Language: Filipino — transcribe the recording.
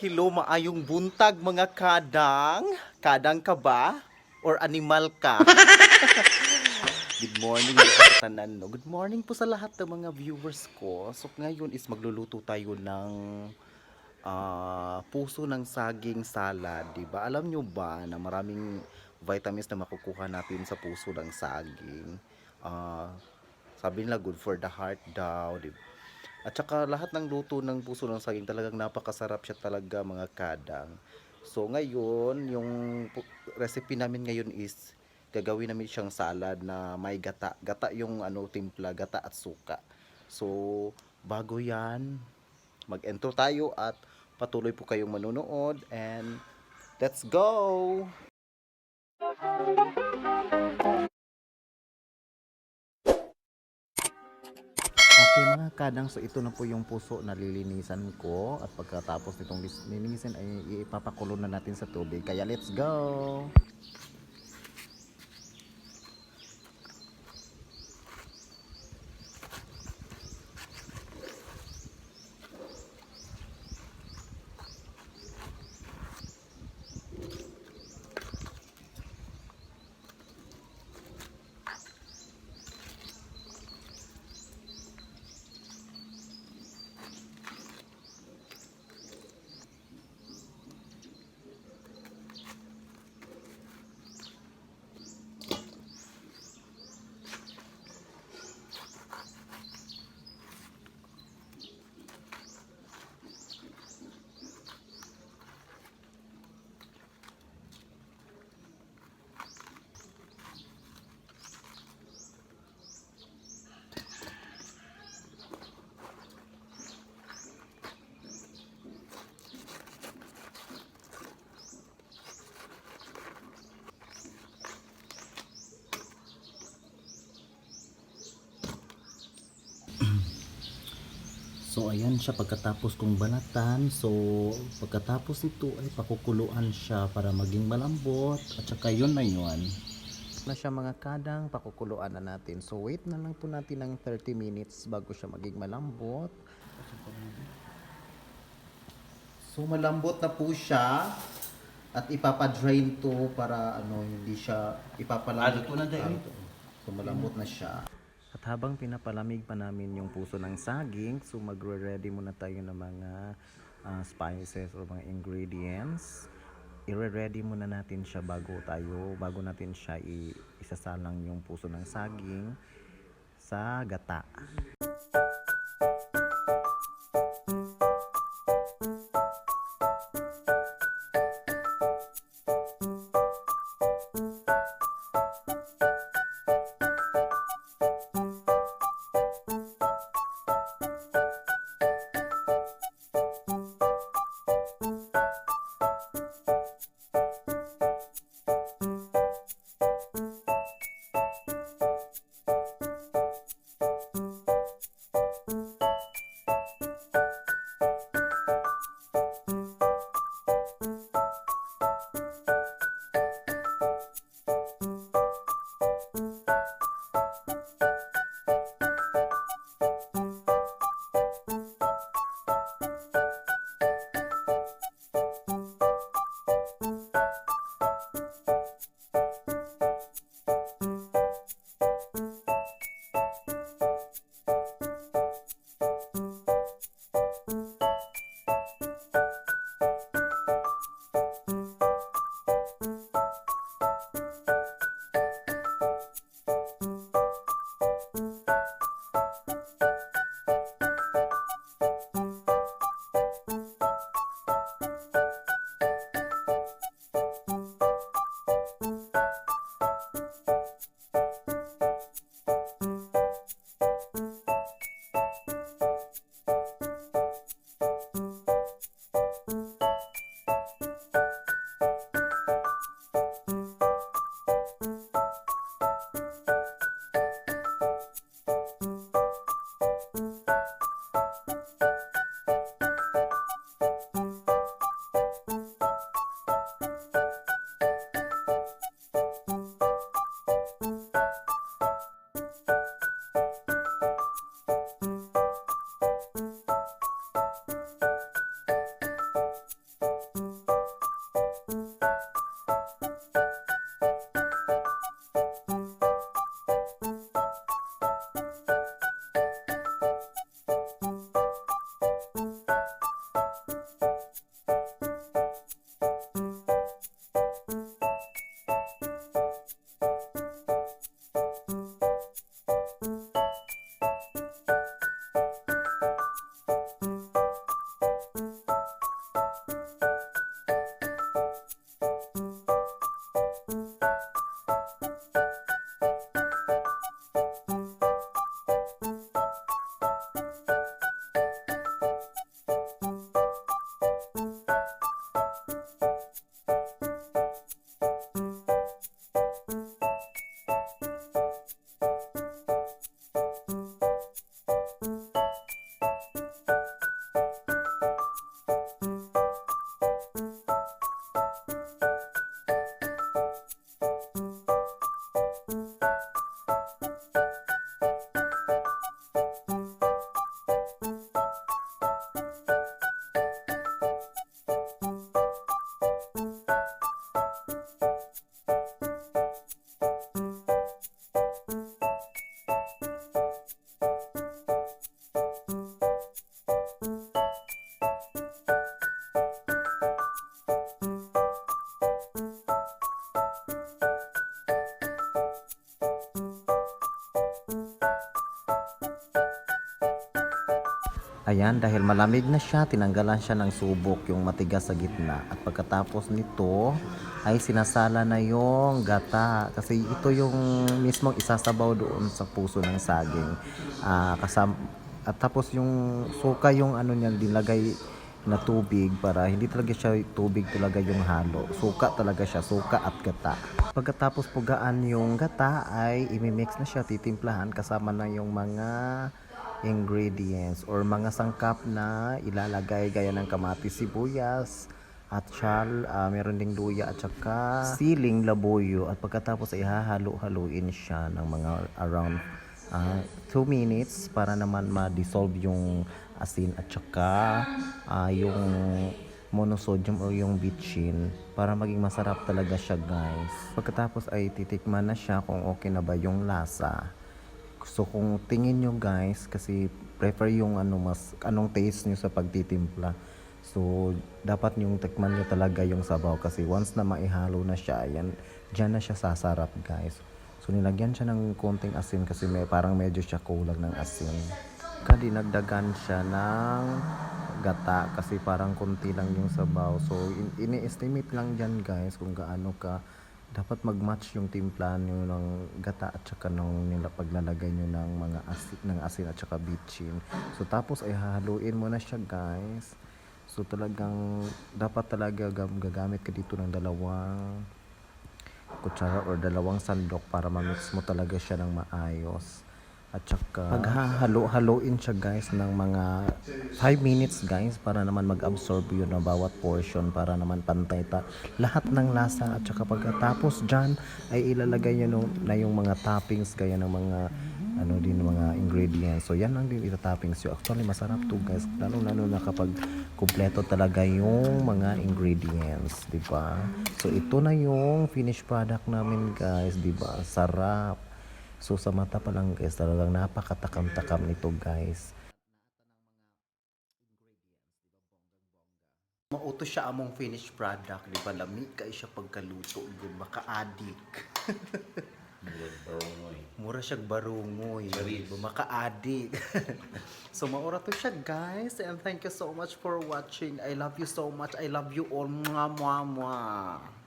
Hello, maayong buntag mga kadang. Kadang ka ba? Or animal ka? Good morning mga katanan, no? Good morning po sa lahat ng mga viewers ko. So ngayon is magluluto tayo ng puso ng saging salad, 'di ba? Alam nyo ba na maraming vitamins na makukuha natin sa puso ng saging? Ah, Sabi nila good for the heart daw, 'di ba? At saka lahat ng luto ng puso ng saging talagang napakasarap siya talaga mga kadang. So ngayon, yung recipe namin ngayon is gagawin namin siyang salad na may gata. Gata yung timpla, gata at suka. So bago yan, mag-intro tayo at patuloy po kayong manonood and let's go! Okay mga kadang, so ito na po yung puso na lilinisan ko at pagkatapos nitong linisin ay ipapakulo na natin sa tubig. Kaya let's go! So ayan siya pagkatapos kong banatan. So pagkatapos nito ay pakukuluan siya para maging malambot at saka yun na yun. Na siya mga kadang, pakukuluan na natin. So wait na lang po natin ng 30 minutes bago siya maging malambot. So malambot na po siya at ipapadrain to para hindi siya ipapalamig. Luto na dahil. So malambot na siya. At habang pinapalamig pa namin yung puso ng saging, so magre-ready muna tayo ng mga spices o mga ingredients. I-ready muna natin siya bago natin siya isasalang yung puso ng saging sa gata. Ayan, dahil malamig na siya, tinanggalan siya ng subok, yung matigas sa gitna. At pagkatapos nito, ay sinasala na yung gata. Kasi ito yung mismong isasabaw doon sa puso ng saging. At tapos yung suka yung ano niya, dinlagay na tubig para hindi talaga siya tubig talaga yung halo. Suka talaga siya, suka at gata. Pagkatapos pugaan yung gata ay imimix na siya, titimplahan kasama na yung mga ingredients or mga sangkap na ilalagay gaya ng kamatis, sibuyas, at meron ding luya at saka siling labuyo at pagkatapos ay hahalo-haluin siya ng mga around 2 minutes para naman ma-dissolve yung asin at saka yung monosodium or yung bitchin para maging masarap talaga siya guys. Pagkatapos ay titikman na siya kung okay na ba yung lasa. So kung tingin nyo guys, kasi prefer yung anong taste nyo sa pagtitimpla. So dapat yung tikman nyo talaga yung sabaw kasi once na maihalo na siya, ayan, dyan na siya sasarap guys. So nilagyan siya ng konting asin kasi parang medyo siya kulang ng asin. Dinagdagan siya ng gata kasi parang konti lang yung sabaw. So ini-estimate lang dyan guys kung gaano ka dapat mag-match yung timpla nyo ng gata at saka nung paglalagay nyo ng asin at saka bitchin. So tapos ay hahaluin mo na siya guys. So talagang dapat talaga gagamit ka dito ng dalawang kutsara or dalawang sandok para ma-mix mo talaga siya ng maayos. At saka paghahalo-haloin siya guys ng mga 5 minutes guys para naman mag-absorb yun ng bawat portion para naman pantay lahat ng lasa at saka pagkatapos dyan ay ilalagay nyo na yung mga toppings gaya ng mga mga ingredients. So yan lang din ita-toppings yun. Actually masarap to guys lalo na kapag kumpleto talaga yung mga ingredients, di ba? So ito na yung finished product namin guys, di ba? Sarap. So sa mata pa lang guys, talagang napakatakam-takam nito guys. Mauto siya among finished product, di ba? Lami ka siya pagkaluto, yun, maka-addict. Mura siyang barungoy. Di ba? Maka-addict. So maura to siya guys, and thank you so much for watching. I love you so much. I love you all. Mwah, mwah, mwah.